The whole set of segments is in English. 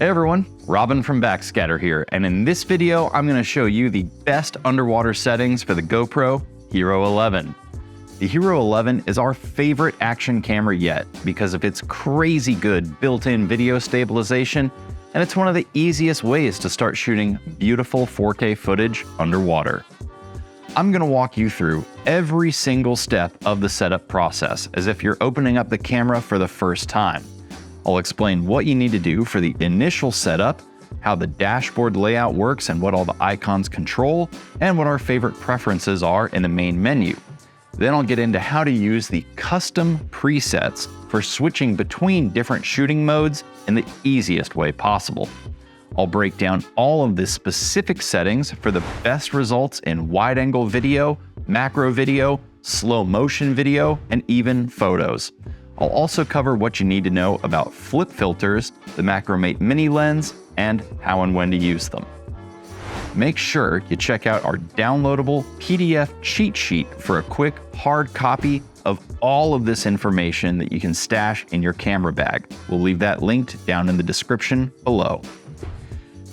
Hey everyone, Robin from Backscatter here, and in this video I'm going to show you the best underwater settings for the GoPro Hero 11. The Hero 11 is our favorite action camera yet because of its crazy good built-in video stabilization, and it's one of the easiest ways to start shooting beautiful 4K footage underwater. I'm going to walk you through every single step of the setup process as if you're opening up the camera for the first time. I'll explain what you need to do for the initial setup, how the dashboard layout works and what all the icons control, and what our favorite preferences are in the main menu. Then I'll get into how to use the custom presets for switching between different shooting modes in the easiest way possible. I'll break down all of the specific settings for the best results in wide-angle video, macro video, slow motion video, and even photos. I'll also cover what you need to know about flip filters, the Macromate mini lens, and how and when to use them. Make sure you check out our downloadable PDF cheat sheet for a quick hard copy of all of this information that you can stash in your camera bag. We'll leave that linked down in the description below.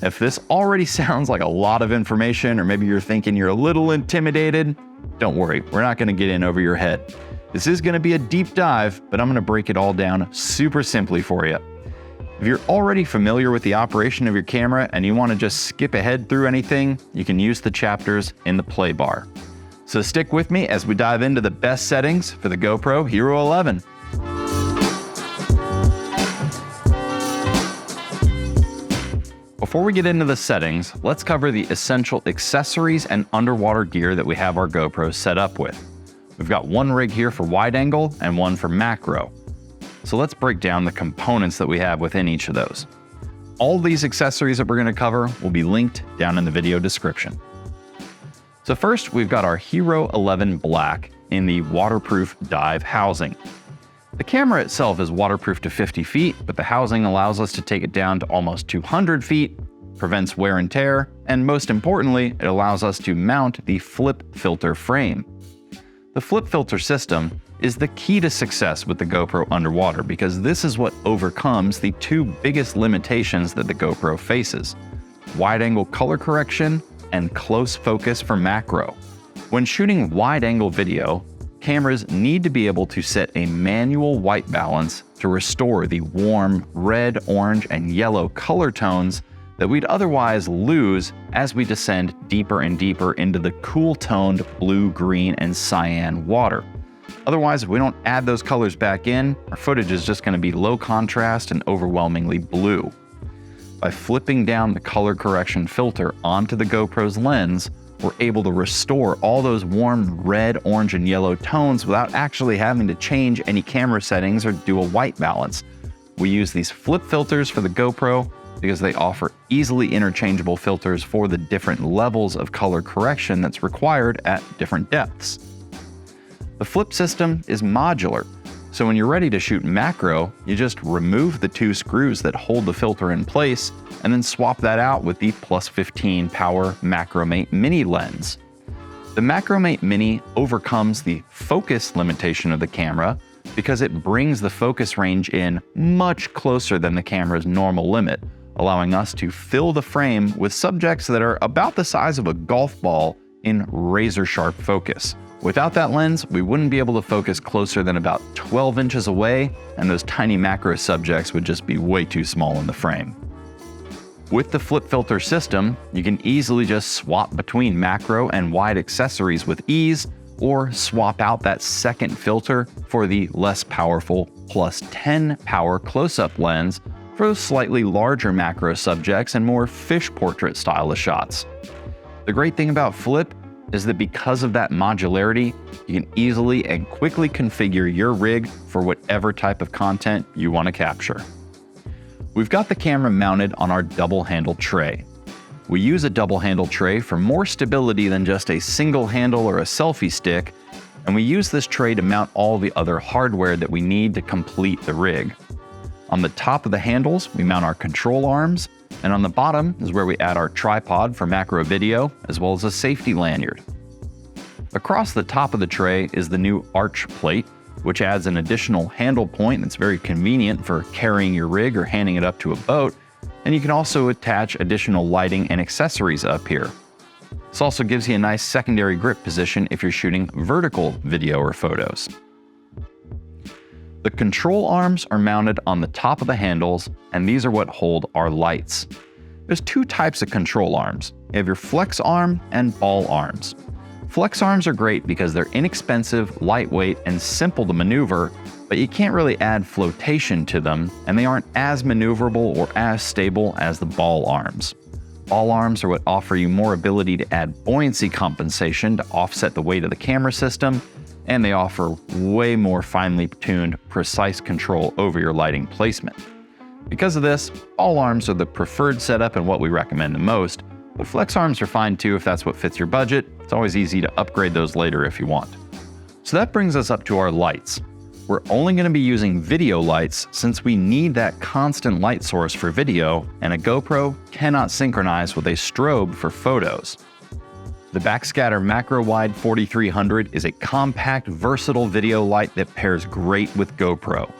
If this already sounds like a lot of information, or maybe you're thinking you're a little intimidated, don't worry, we're not going to get in over your head. This is going to be a deep dive, but I'm going to break it all down super simply for you. If you're already familiar with the operation of your camera and you want to just skip ahead through anything, you can use the chapters in the play bar. So stick with me as we dive into the best settings for the GoPro Hero 11. Before we get into the settings, let's cover the essential accessories and underwater gear that we have our GoPros set up with. We've got one rig here for wide angle and one for macro. So let's break down the components that we have within each of those. All these accessories that we're going to cover will be linked down in the video description. So first, we've got our Hero 11 Black in the waterproof dive housing. The camera itself is waterproof to 50 feet, but the housing allows us to take it down to almost 200 feet, prevents wear and tear, and most importantly, it allows us to mount the flip filter frame. The flip filter system is the key to success with the GoPro underwater because this is what overcomes the two biggest limitations that the GoPro faces: wide-angle color correction and close focus for macro. When shooting wide-angle video, cameras need to be able to set a manual white balance to restore the warm red, orange, and yellow color tones that we'd otherwise lose as we descend deeper and deeper into the cool-toned blue, green, and cyan water. Otherwise, if we don't add those colors back in, our footage is just going to be low contrast and overwhelmingly blue. By flipping down the color correction filter onto the GoPro's lens, we're able to restore all those warm red, orange, and yellow tones without actually having to change any camera settings or do a white balance. We use these flip filters for the GoPro because they offer easily interchangeable filters for the different levels of color correction that's required at different depths. The flip system is modular, so when you're ready to shoot macro, you just remove the two screws that hold the filter in place and then swap that out with the +15 power Macromate mini lens. The Macromate mini overcomes the focus limitation of the camera because it brings the focus range in much closer than the camera's normal limit, allowing us to fill the frame with subjects that are about the size of a golf ball in razor-sharp focus. Without that lens, we wouldn't be able to focus closer than about 12 inches away, and those tiny macro subjects would just be way too small in the frame. With the flip filter system, you can easily just swap between macro and wide accessories with ease, or swap out that second filter for the less powerful +10 power close-up lens for those slightly larger macro subjects and more fish portrait style of shots. The great thing about flip is that because of that modularity, you can easily and quickly configure your rig for whatever type of content you want to capture. We've got the camera mounted on our double-handled tray. We use a double-handled tray for more stability than just a single handle or a selfie stick, and we use this tray to mount all the other hardware that we need to complete the rig. On the top of the handles, we mount our control arms, and on the bottom is where we add our tripod for macro video, as well as a safety lanyard. Across the top of the tray is the new arch plate, which adds an additional handle point that's very convenient for carrying your rig or handing it up to a boat, And you can also attach additional lighting and accessories up here. This also gives you a nice secondary grip position if you're shooting vertical video or photos. The control arms are mounted on the top of the handles, and these are what hold our lights. There's two types of control arms. You have your flex arm and ball arms. Flex arms are great because they're inexpensive, lightweight, and simple to maneuver, but you can't really add flotation to them, and they aren't as maneuverable or as stable as the ball arms. Ball arms are what offer you more ability to add buoyancy compensation to offset the weight of the camera system, and they offer way more finely tuned, precise control over your lighting placement. Because of this, ball arms are the preferred setup and what we recommend the most, but flex arms are fine too if that's what fits your budget. It's always easy to upgrade those later if you want. So that brings us up to our lights. We're only going to be using video lights since we need that constant light source for video, and a GoPro cannot synchronize with a strobe for photos. The Backscatter Macro Wide 4300 is a compact, versatile video light that pairs great with GoPro.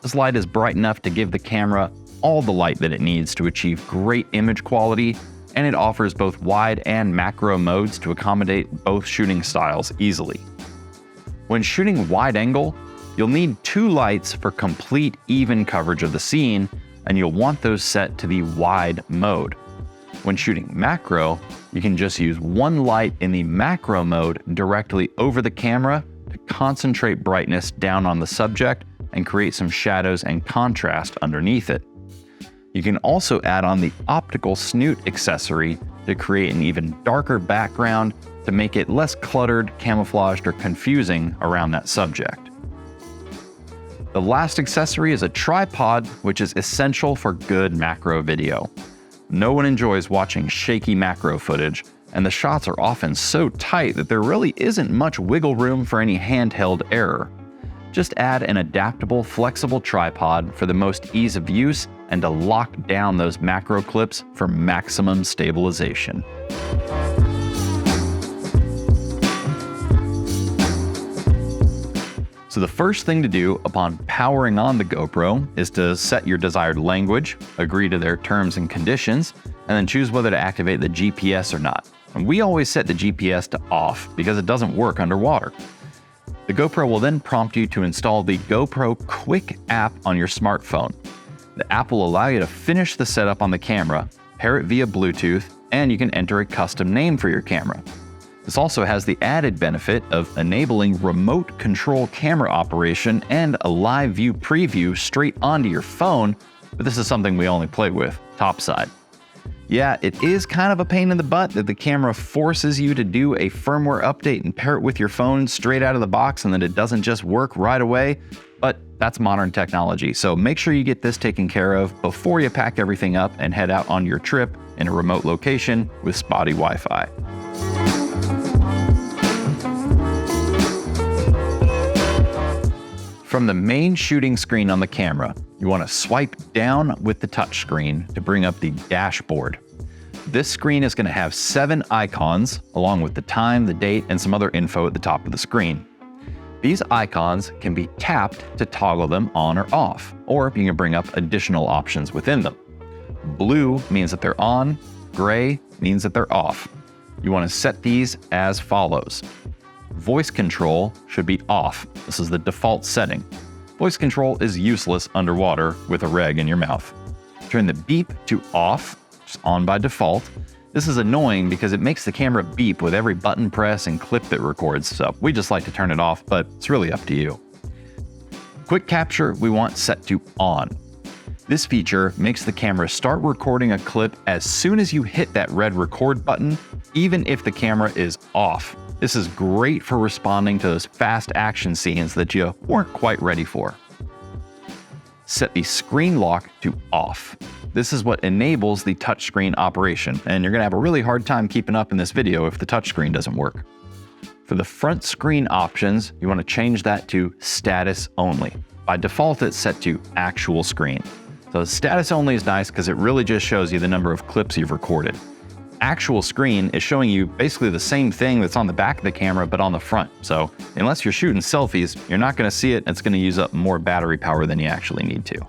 This light is bright enough to give the camera all the light that it needs to achieve great image quality, and it offers both wide and macro modes to accommodate both shooting styles easily. When shooting wide angle, you'll need two lights for complete even coverage of the scene, and you'll want those set to the wide mode. When shooting macro, you can just use one light in the macro mode directly over the camera to concentrate brightness down on the subject and create some shadows and contrast underneath it. You can also add on the optical snoot accessory to create an even darker background to make it less cluttered, camouflaged, or confusing around that subject. The last accessory is a tripod, which is essential for good macro video. No one enjoys watching shaky macro footage, and the shots are often so tight that there really isn't much wiggle room for any handheld error. Just add an adaptable, flexible tripod for the most ease of use and to lock down those macro clips for maximum stabilization. So the first thing to do upon powering on the GoPro is to set your desired language, agree to their terms and conditions, and then choose whether to activate the GPS or not. And we always set the GPS to off because it doesn't work underwater. The GoPro will then prompt you to install the GoPro Quick app on your smartphone. The app will allow you to finish the setup on the camera, pair it via Bluetooth, and you can enter a custom name for your camera. This also has the added benefit of enabling remote control camera operation and a live view preview straight onto your phone, but this is something we only play with topside. Yeah, it is kind of a pain in the butt that the camera forces you to do a firmware update and pair it with your phone straight out of the box and that it doesn't just work right away, but that's modern technology. So make sure you get this taken care of before you pack everything up and head out on your trip in a remote location with spotty Wi-Fi. From the main shooting screen on the camera, you want to swipe down with the touch screen to bring up the dashboard. This screen is going to have 7 icons, along with the time, the date, and some other info at the top of the screen. These icons can be tapped to toggle them on or off, or you can bring up additional options within them. Blue means that they're on, gray means that they're off. You want to set these as follows. Voice control should be off. This is the default setting. Voice control is useless underwater with a reg in your mouth. Turn the beep to off, just on by default. This is annoying because it makes the camera beep with every button press and clip that records, so we just like to turn it off, but it's really up to you. Quick capture we want set to on. This feature makes the camera start recording a clip as soon as you hit that red record button, even if the camera is off. This is great for responding to those fast action scenes that you weren't quite ready for. Set the screen lock to off. This is what enables the touchscreen operation, and you're going to have a really hard time keeping up in this video if the touchscreen doesn't work. For the front screen options, you want to change that to status only. By default, it's set to actual screen. So status only is nice because it really just shows you the number of clips you've recorded. Actual screen is showing you basically the same thing that's on the back of the camera but on the front. So unless you're shooting selfies, you're not going to see it. It's going to use up more battery power than you actually need to.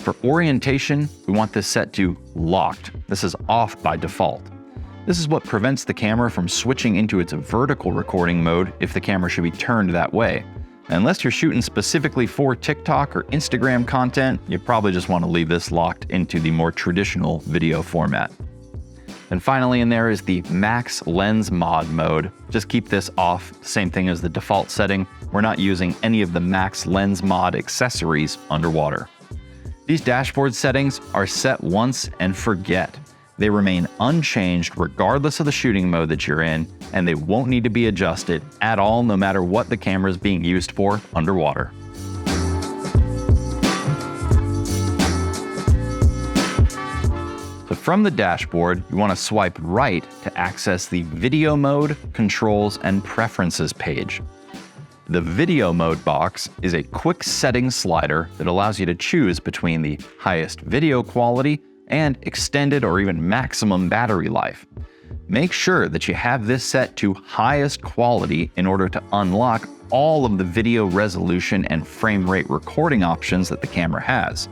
For orientation, we want this set to locked. This is off by default. This is what prevents the camera from switching into its vertical recording mode if the camera should be turned that way. Unless you're shooting specifically for TikTok or Instagram content, you probably just want to leave this locked into the more traditional video format. And finally in there is the max lens mod mode. Just keep this off, same thing as the default setting. We're not using any of the max lens mod accessories underwater. These dashboard settings are set once and forget. They remain unchanged regardless of the shooting mode that you're in, and they won't need to be adjusted at all no matter what the camera is being used for underwater. So from the dashboard, you want to swipe right to access the video mode, controls, and preferences page. The video mode box is a quick settings slider that allows you to choose between the highest video quality and extended or even maximum battery life. Make sure that you have this set to highest quality in order to unlock all of the video resolution and frame rate recording options that the camera has.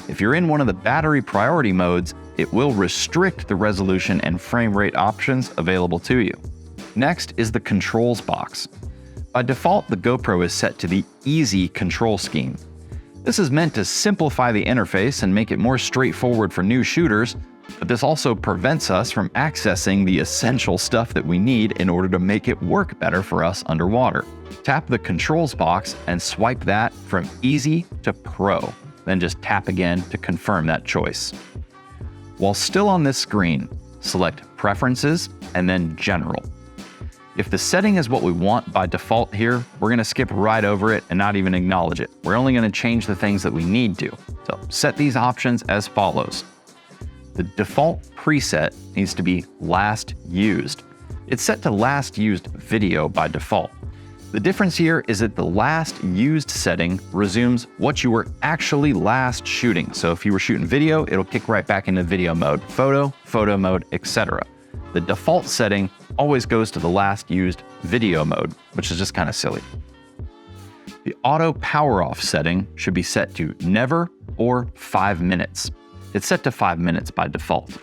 If you're in one of the battery priority modes, it will restrict the resolution and frame rate options available to you. Next is the controls box. By default, the GoPro is set to the easy control scheme. This is meant to simplify the interface and make it more straightforward for new shooters, but this also prevents us from accessing the essential stuff that we need in order to make it work better for us underwater. Tap the controls box and swipe that from easy to pro, then just tap again to confirm that choice. While still on this screen, select Preferences and then General. If the setting is what we want by default here, we're going to skip right over it and not even acknowledge it. We're only going to change the things that we need to. So set these options as follows. The default preset needs to be last used. It's set to last used video by default. The difference here is that the last used setting resumes what you were actually last shooting. So if you were shooting video, it'll kick right back into video mode, photo mode, etc. The default setting always goes to the last used video mode, which is just kind of silly. The auto power off setting should be set to never or 5 minutes. It's set to 5 minutes by default.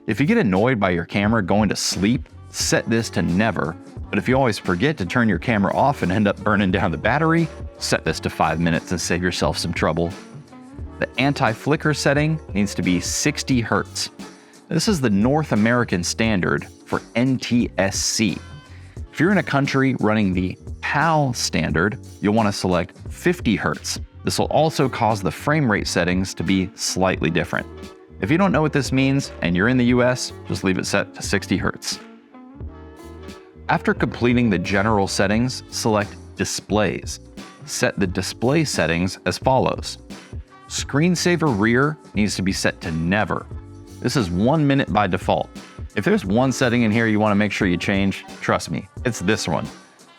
If you get annoyed by your camera going to sleep, set this to never, but if you always forget to turn your camera off and end up burning down the battery, set this to 5 minutes and save yourself some trouble. The anti-flicker setting needs to be 60 Hertz. This is the North American standard for NTSC. If you're in a country running the PAL standard, you'll want to select 50 Hertz. This will also cause the frame rate settings to be slightly different. If you don't know what this means and you're in the US, just leave it set to 60 Hertz. After completing the general settings, select Displays. Set the display settings as follows. Screensaver rear needs to be set to never. This is 1 minute by default. If there's one setting in here you want to make sure you change, trust me, it's this one.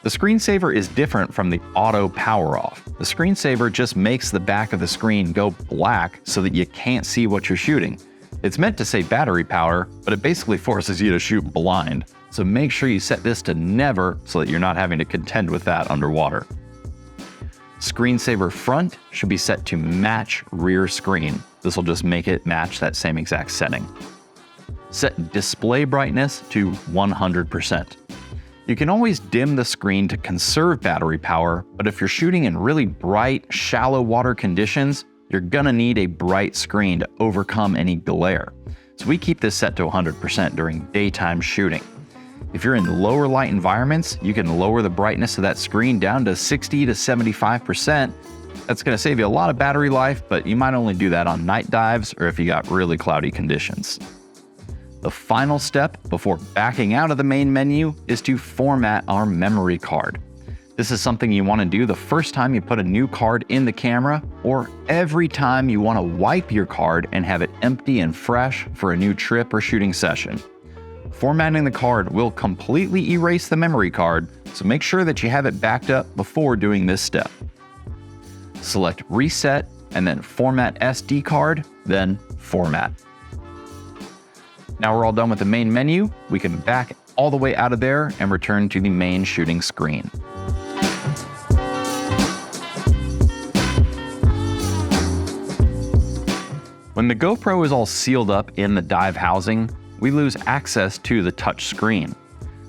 The screensaver is different from the auto power off. The screensaver just makes the back of the screen go black so that you can't see what you're shooting. It's meant to save battery power, but it basically forces you to shoot blind. So make sure you set this to never so that you're not having to contend with that underwater. Screensaver front should be set to match rear screen. This will just make it match that same exact setting. Set display brightness to 100%. You can always dim the screen to conserve battery power, but if you're shooting in really bright, shallow water conditions, you're gonna need a bright screen to overcome any glare. So we keep this set to 100% during daytime shooting. If you're in lower light environments, you can lower the brightness of that screen down to 60 to 75%. That's going to save you a lot of battery life, but you might only do that on night dives or if you got really cloudy conditions. The final step before backing out of the main menu is to format our memory card. This is something you want to do the first time you put a new card in the camera or every time you want to wipe your card and have it empty and fresh for a new trip or shooting session. Formatting the card will completely erase the memory card, so make sure that you have it backed up before doing this step. Select Reset and then Format SD card, then Format. Now we're all done with the main menu, we can back all the way out of there and return to the main shooting screen. When the GoPro is all sealed up in the dive housing, we lose access to the touch screen.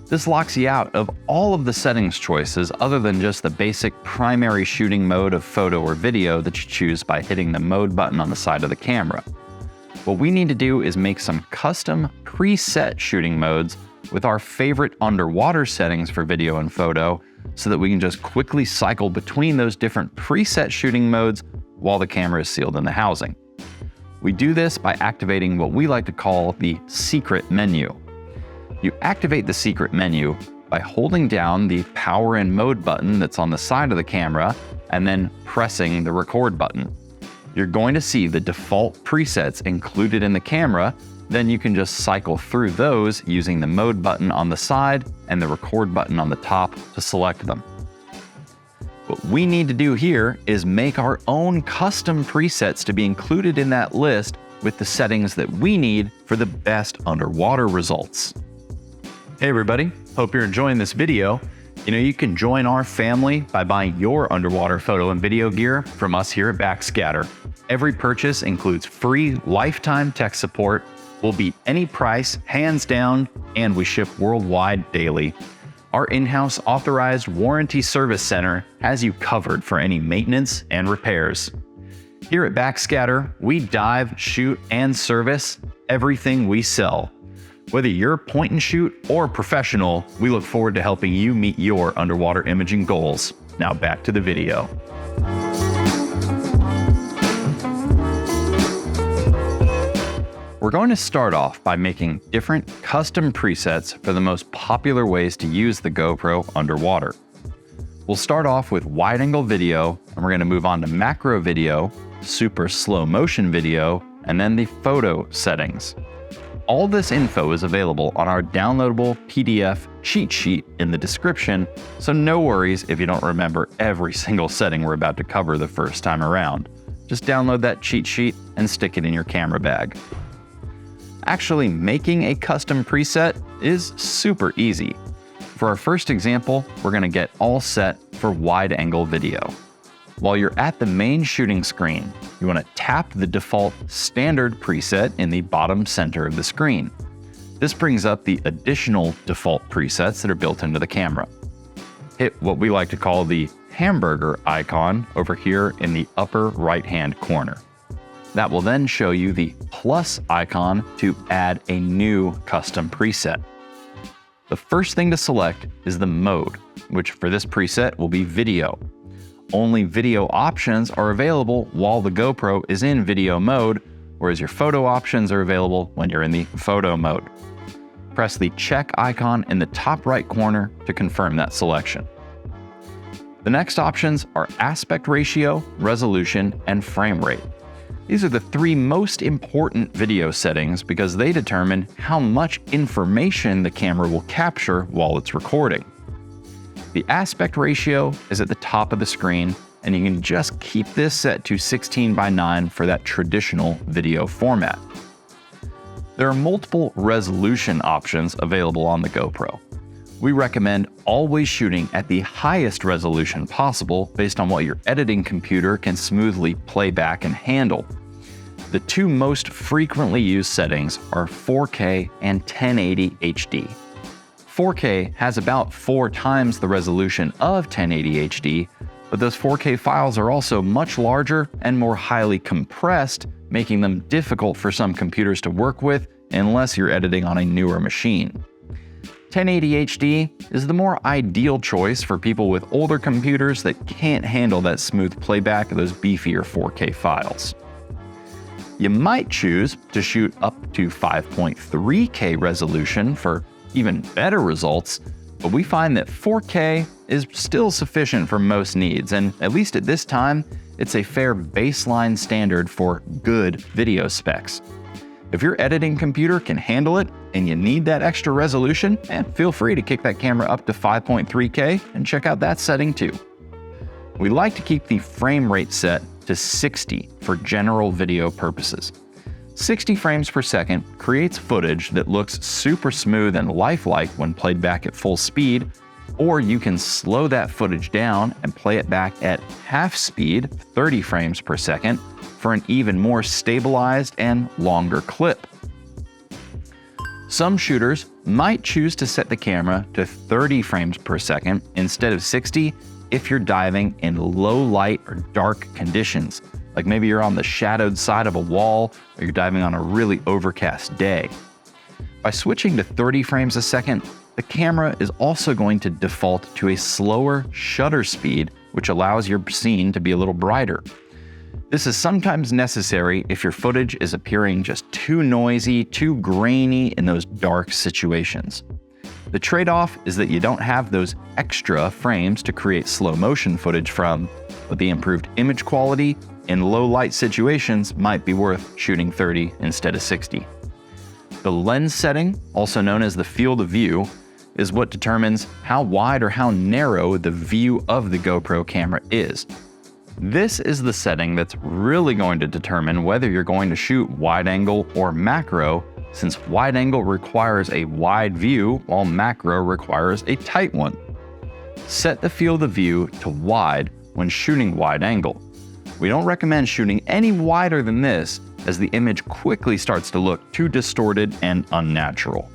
This locks you out of all of the settings choices other than just the basic primary shooting mode of photo or video that you choose by hitting the mode button on the side of the camera. What we need to do is make some custom preset shooting modes with our favorite underwater settings for video and photo so that we can just quickly cycle between those different preset shooting modes while the camera is sealed in the housing. We do this by activating what we like to call the secret menu. You activate the secret menu by holding down the power and mode button that's on the side of the camera and then pressing the record button. You're going to see the default presets included in the camera, then you can just cycle through those using the mode button on the side and the record button on the top to select them. What we need to do here is make our own custom presets to be included in that list with the settings that we need for the best underwater results. Hey everybody, hope you're enjoying this video. You can join our family by buying your underwater photo and video gear from us here at Backscatter. Every purchase includes free lifetime tech support, will beat any price, hands down, and we ship worldwide daily. Our in-house authorized warranty service center has you covered for any maintenance and repairs. Here at Backscatter, we dive, shoot, and service everything we sell. Whether you're point and shoot or professional, we look forward to helping you meet your underwater imaging goals. Now back to the video. We're going to start off by making different custom presets for the most popular ways to use the GoPro underwater. We'll start off with wide-angle video, and we're going to move on to macro video, super slow motion video, and then the photo settings. All this info is available on our downloadable PDF cheat sheet in the description, so no worries if you don't remember every single setting we're about to cover the first time around. Just download that cheat sheet and stick it in your camera bag. Actually making a custom preset is super easy. For our first example, we're going to get all set for wide-angle video. While you're at the main shooting screen, you want to tap the default standard preset in the bottom center of the screen. This brings up the additional default presets that are built into the camera. Hit what we like to call the hamburger icon over here in the upper right-hand corner. That will then show you the plus icon to add a new custom preset. The first thing to select is the mode, which for this preset will be video. Only video options are available while the GoPro is in video mode, whereas your photo options are available when you're in the photo mode. Press the check icon in the top right corner to confirm that selection. The next options are aspect ratio, resolution, and frame rate. These are the three most important video settings because they determine how much information the camera will capture while it's recording. The aspect ratio is at the top of the screen, and you can just keep this set to 16:9 for that traditional video format. There are multiple resolution options available on the GoPro. We recommend always shooting at the highest resolution possible based on what your editing computer can smoothly play back and handle. The two most frequently used settings are 4K and 1080 HD. 4K has about 4 times the resolution of 1080 HD, but those 4K files are also much larger and more highly compressed, making them difficult for some computers to work with unless you're editing on a newer machine. 1080 HD is the more ideal choice for people with older computers that can't handle that smooth playback of those beefier 4K files. You might choose to shoot up to 5.3K resolution for even better results, but we find that 4K is still sufficient for most needs, and at least at this time, it's a fair baseline standard for good video specs. If your editing computer can handle it and you need that extra resolution, feel free to kick that camera up to 5.3K and check out that setting too. We like to keep the frame rate set to 60 for general video purposes. 60 frames per second creates footage that looks super smooth and lifelike when played back at full speed, or you can slow that footage down and play it back at half speed, 30 frames per second, for an even more stabilized and longer clip. Some shooters might choose to set the camera to 30 frames per second instead of 60 if you're diving in low light or dark conditions, like maybe you're on the shadowed side of a wall or you're diving on a really overcast day. By switching to 30 frames a second, the camera is also going to default to a slower shutter speed, which allows your scene to be a little brighter. This is sometimes necessary if your footage is appearing just too noisy, too grainy in those dark situations. The trade-off is that you don't have those extra frames to create slow motion footage from, but the improved image quality in low light situations might be worth shooting 30 instead of 60. The lens setting, also known as the field of view, is what determines how wide or how narrow the view of the GoPro camera is. This is the setting that's really going to determine whether you're going to shoot wide angle or macro, since wide angle requires a wide view while macro requires a tight one. Set the field of view to wide when shooting wide angle. We don't recommend shooting any wider than this, as the image quickly starts to look too distorted and unnatural.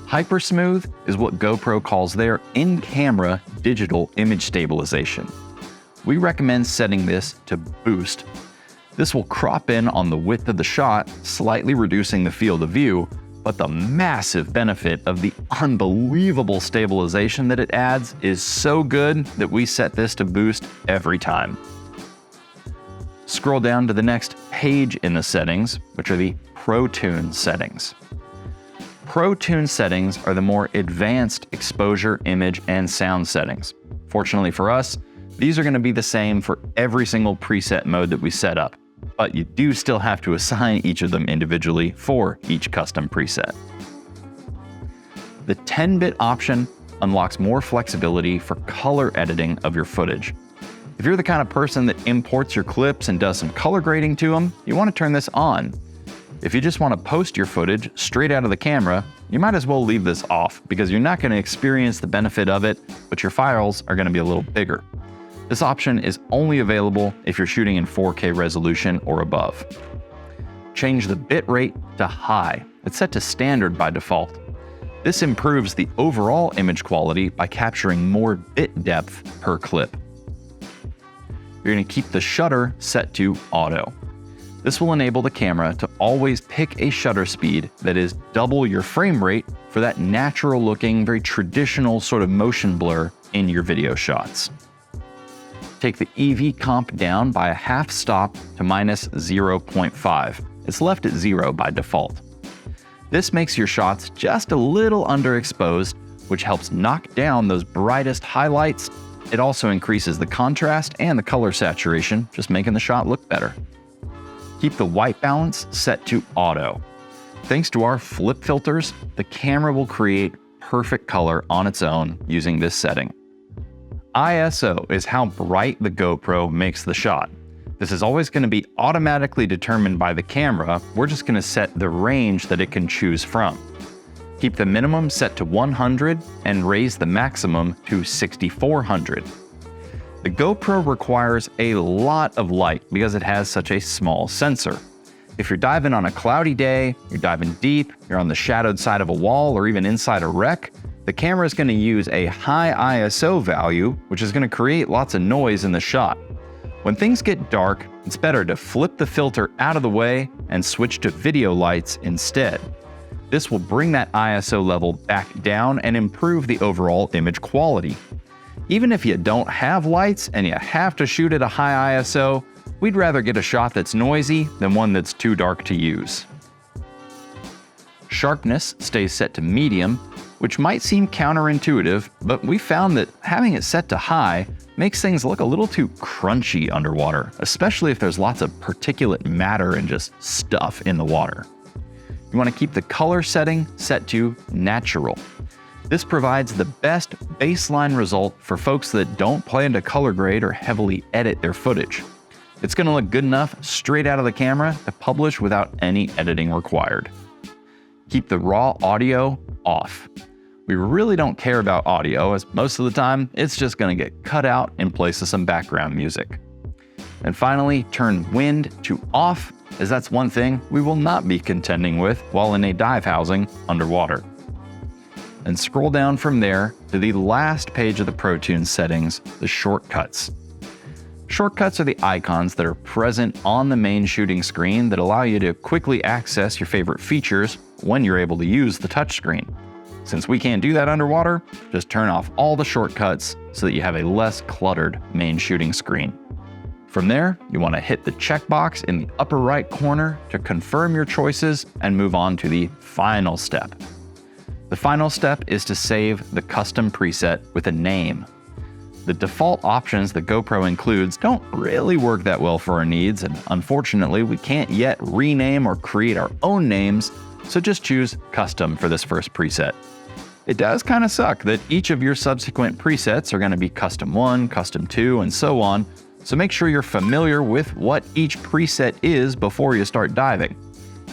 Hypersmooth is what GoPro calls their in-camera digital image stabilization. We recommend setting this to boost. This will crop in on the width of the shot, slightly reducing the field of view, but the massive benefit of the unbelievable stabilization that it adds is so good that we set this to boost every time. Scroll down to the next page in the settings, which are the Pro Tune settings. Pro Tune settings are the more advanced exposure, image, and sound settings. Fortunately for us, these are going to be the same for every single preset mode that we set up, but you do still have to assign each of them individually for each custom preset. The 10-bit option unlocks more flexibility for color editing of your footage. If you're the kind of person that imports your clips and does some color grading to them, you want to turn this on. If you just want to post your footage straight out of the camera, you might as well leave this off because you're not going to experience the benefit of it, but your files are going to be a little bigger. This option is only available if you're shooting in 4K resolution or above. Change the bit rate to high. It's set to standard by default. This improves the overall image quality by capturing more bit depth per clip. You're going to keep the shutter set to auto. This will enable the camera to always pick a shutter speed that is double your frame rate for that natural looking, very traditional sort of motion blur in your video shots. Take the EV comp down by a half stop to minus 0.5. It's left at 0 by default. This makes your shots just a little underexposed, which helps knock down those brightest highlights. It also increases the contrast and the color saturation, just making the shot look better. Keep the white balance set to auto. Thanks to our flip filters, the camera will create perfect color on its own using this setting. ISO is how bright the GoPro makes the shot. This is always going to be automatically determined by the camera. We're just going to set the range that it can choose from. Keep the minimum set to 100 and raise the maximum to 6400. The GoPro requires a lot of light because it has such a small sensor. If you're diving on a cloudy day, you're diving deep, you're on the shadowed side of a wall or even inside a wreck, the camera is going to use a high ISO value, which is going to create lots of noise in the shot. When things get dark, it's better to flip the filter out of the way and switch to video lights instead. This will bring that ISO level back down and improve the overall image quality. Even if you don't have lights and you have to shoot at a high ISO, we'd rather get a shot that's noisy than one that's too dark to use. Sharpness stays set to medium, which might seem counterintuitive, but we found that having it set to high makes things look a little too crunchy underwater, especially if there's lots of particulate matter and just stuff in the water. You want to keep the color setting set to natural. This provides the best baseline result for folks that don't plan to color grade or heavily edit their footage. It's going to look good enough straight out of the camera to publish without any editing required. Keep the raw audio off. We really don't care about audio, as most of the time it's just going to get cut out in place of some background music. And finally, turn wind to off, as that's one thing we will not be contending with while in a dive housing underwater. And scroll down from there to the last page of the ProTunes settings, the shortcuts. Shortcuts are the icons that are present on the main shooting screen that allow you to quickly access your favorite features when you're able to use the touchscreen. Since we can't do that underwater, just turn off all the shortcuts so that you have a less cluttered main shooting screen. From there, you want to hit the checkbox in the upper right corner to confirm your choices and move on to the final step. The final step is to save the custom preset with a name. The default options that GoPro includes don't really work that well for our needs, and unfortunately, we can't yet rename or create our own names, so just choose custom for this first preset. It does kind of suck that each of your subsequent presets are going to be custom 1, custom 2, and so on, so make sure you're familiar with what each preset is before you start diving.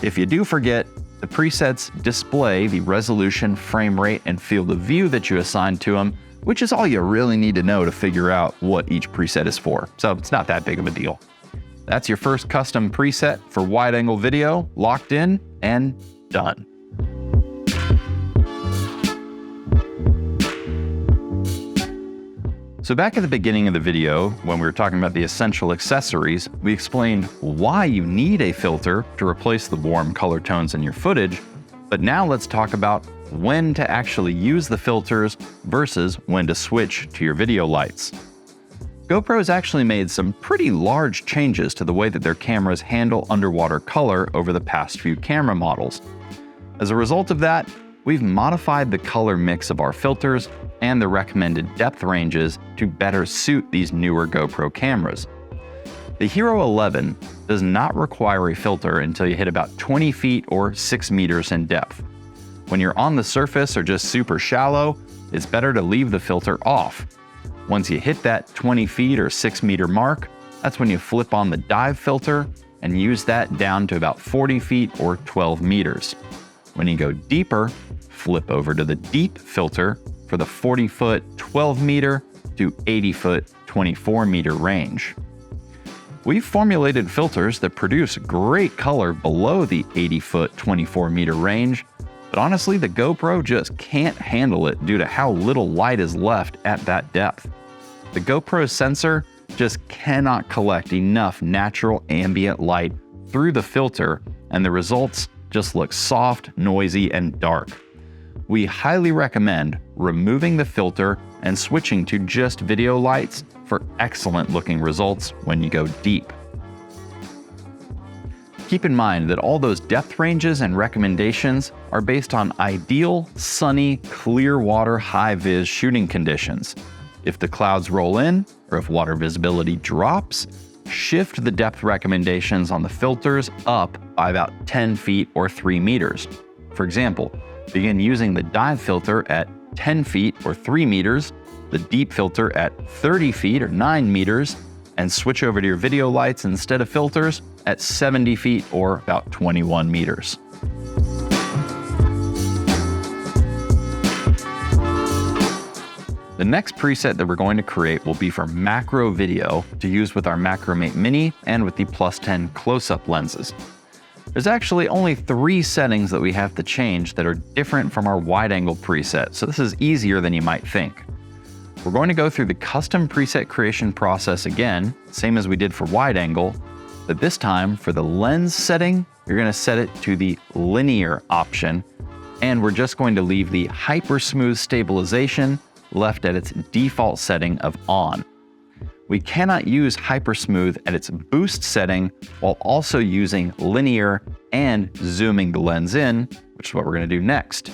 If you do forget, the presets display the resolution, frame rate, and field of view that you assigned to them, which is all you really need to know to figure out what each preset is for, so it's not that big of a deal. That's your first custom preset for wide-angle video, locked in and done. So back at the beginning of the video, when we were talking about the essential accessories, we explained why you need a filter to replace the warm color tones in your footage, but now let's talk about when to actually use the filters versus when to switch to your video lights. GoPro's actually made some pretty large changes to the way that their cameras handle underwater color over the past few camera models. As a result of that, we've modified the color mix of our filters and the recommended depth ranges to better suit these newer GoPro cameras. The HERO11 does not require a filter until you hit about 20 feet or 6 meters in depth. When you're on the surface or just super shallow, it's better to leave the filter off. Once you hit that 20 feet or 6 meter mark, that's when you flip on the dive filter and use that down to about 40 feet or 12 meters. When you go deeper, flip over to the deep filter for the 40-foot 12 meter to 80-foot 24 meter range. We've formulated filters that produce great color below the 80-foot 24 meter range, but honestly, the GoPro just can't handle it due to how little light is left at that depth. The GoPro sensor just cannot collect enough natural ambient light through the filter, and the results just look soft, noisy, and dark. We highly recommend removing the filter and switching to just video lights for excellent looking results when you go deep. Keep in mind that all those depth ranges and recommendations are based on ideal, sunny, clear water high-vis shooting conditions. If the clouds roll in, or if water visibility drops, shift the depth recommendations on the filters up by about 10 feet or 3 meters. For example, begin using the dive filter at 10 feet or 3 meters, the deep filter at 30 feet or 9 meters, and switch over to your video lights instead of filters at 70 feet or about 21 meters. The next preset that we're going to create will be for macro video to use with our Macromate Mini and with the Plus 10 close-up lenses. There's actually only 3 settings that we have to change that are different from our wide-angle preset, so this is easier than you might think. We're going to go through the custom preset creation process again, same as we did for wide-angle, but this time for the lens setting, you're going to set it to the linear option, and we're just going to leave the hyper smooth stabilization left at its default setting of on. We cannot use hyper smooth at its boost setting while also using linear and zooming the lens in, which is what we're going to do next.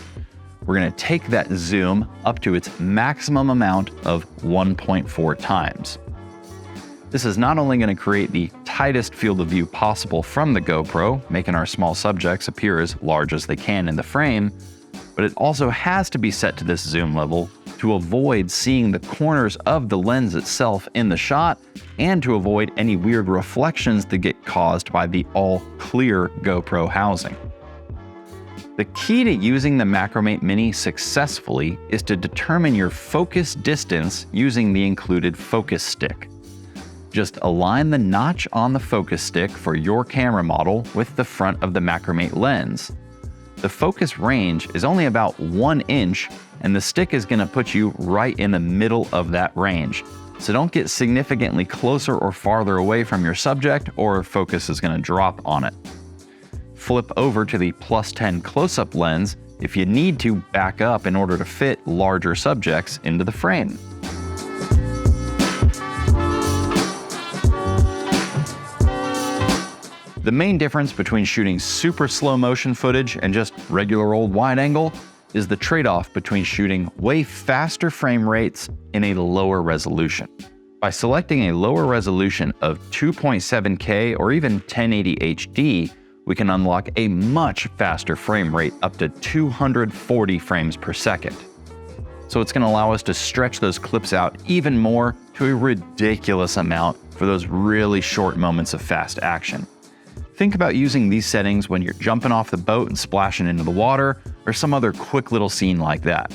We're going to take that zoom up to its maximum amount of 1.4 times. This is not only going to create the tightest field of view possible from the GoPro, making our small subjects appear as large as they can in the frame, but it also has to be set to this zoom level to avoid seeing the corners of the lens itself in the shot and to avoid any weird reflections that get caused by the all-clear GoPro housing. The key to using the Macromate Mini successfully is to determine your focus distance using the included focus stick. Just align the notch on the focus stick for your camera model with the front of the macrame lens. The focus range is only about 1 inch, and the stick is going to put you right in the middle of that range. So don't get significantly closer or farther away from your subject, or focus is going to drop on it. Flip over to the +10 close-up lens if you need to back up in order to fit larger subjects into the frame. The main difference between shooting super slow motion footage and just regular old wide angle is the trade-off between shooting way faster frame rates in a lower resolution. By selecting a lower resolution of 2.7K or even 1080 HD, we can unlock a much faster frame rate up to 240 frames per second. So it's going to allow us to stretch those clips out even more to a ridiculous amount for those really short moments of fast action. Think about using these settings when you're jumping off the boat and splashing into the water, or some other quick little scene like that.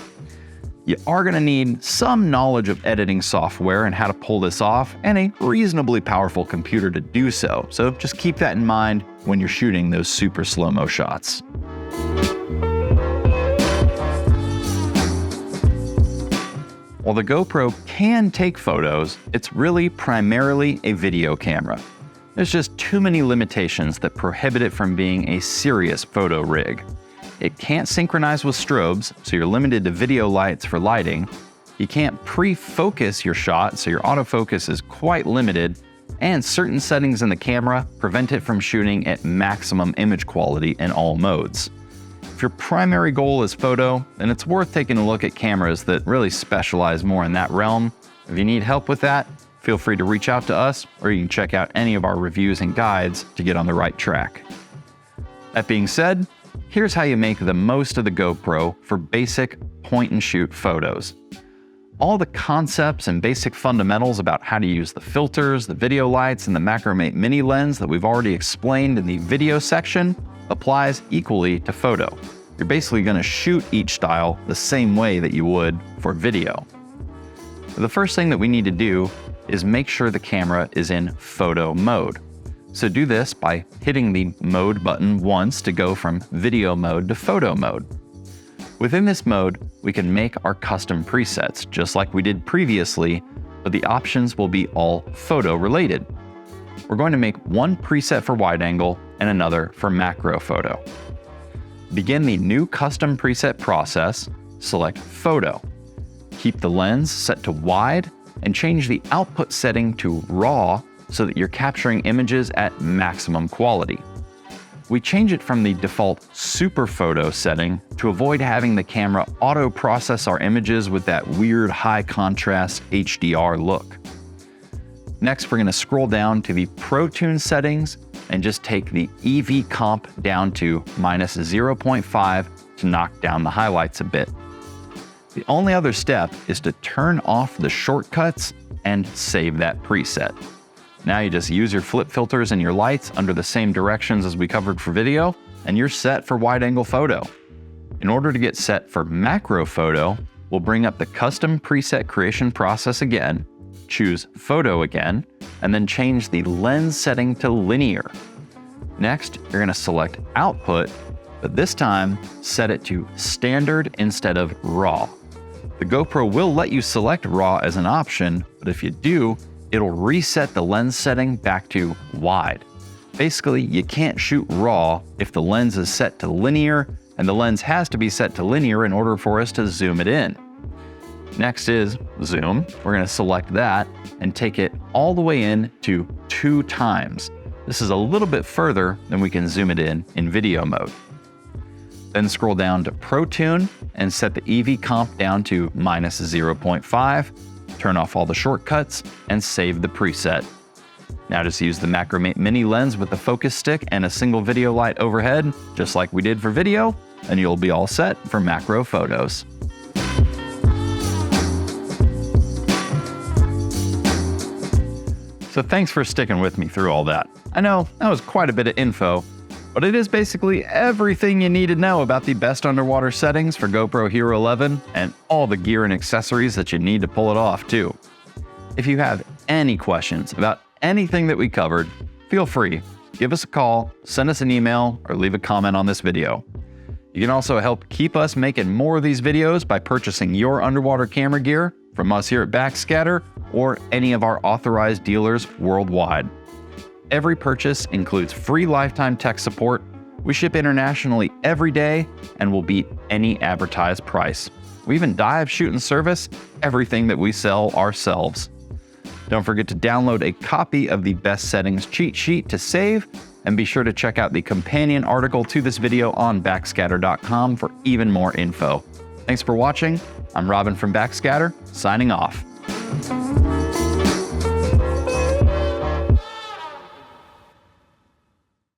You are going to need some knowledge of editing software and how to pull this off, and a reasonably powerful computer to do so, so just keep that in mind when you're shooting those super slow-mo shots. While the GoPro can take photos, it's really primarily a video camera. There's just too many limitations that prohibit it from being a serious photo rig. It can't synchronize with strobes, so you're limited to video lights for lighting. You can't pre-focus your shot, so your autofocus is quite limited, and certain settings in the camera prevent it from shooting at maximum image quality in all modes. If your primary goal is photo, then it's worth taking a look at cameras that really specialize more in that realm. If you need help with that, feel free to reach out to us, or you can check out any of our reviews and guides to get on the right track. That being said, here's how you make the most of the GoPro for basic point-and-shoot photos. All the concepts and basic fundamentals about how to use the filters, the video lights, and the macrame mini lens that we've already explained in the video section applies equally to photo. You're basically going to shoot each style the same way that you would for video. The first thing that we need to do is make sure the camera is in photo mode. So do this by hitting the mode button once to go from video mode to photo mode. Within this mode, we can make our custom presets just like we did previously, but the options will be all photo related. We're going to make one preset for wide angle and another for macro photo. Begin the new custom preset process, select photo. Keep the lens set to wide and change the output setting to RAW so that you're capturing images at maximum quality. We change it from the default super photo setting to avoid having the camera auto-process our images with that weird high contrast HDR look. Next, we're going to scroll down to the ProTune settings and just take the EV comp down to -0.5 to knock down the highlights a bit. The only other step is to turn off the shortcuts and save that preset. Now you just use your flip filters and your lights under the same directions as we covered for video, and you're set for wide angle photo. In order to get set for macro photo, we'll bring up the custom preset creation process again, choose photo again, and then change the lens setting to linear. Next, you're going to select output, but this time set it to standard instead of RAW. The GoPro will let you select RAW as an option, but if you do, it'll reset the lens setting back to wide. Basically, you can't shoot RAW if the lens is set to linear, and the lens has to be set to linear in order for us to zoom it in. Next is zoom. We're going to select that and take it all the way in to 2 times. This is a little bit further than we can zoom it in video mode. Then scroll down to ProTune and set the EV comp down to -0.5, turn off all the shortcuts, and save the preset. Now just use the macrame mini lens with the focus stick and a single video light overhead, just like we did for video, and you'll be all set for macro photos. So thanks for sticking with me through all that. I know that was quite a bit of info, but it is basically everything you need to know about the best underwater settings for GoPro HERO 11 and all the gear and accessories that you need to pull it off too. If you have any questions about anything that we covered, feel free. Give us a call, send us an email, or leave a comment on this video. You can also help keep us making more of these videos by purchasing your underwater camera gear from us here at Backscatter or any of our authorized dealers worldwide. Every purchase includes free lifetime tech support. We ship internationally every day and will beat any advertised price. We even dive, shoot, and service everything that we sell ourselves. Don't forget to download a copy of the best settings cheat sheet to save, and be sure to check out the companion article to this video on backscatter.com for even more info. Thanks for watching. I'm Robin from Backscatter, signing off.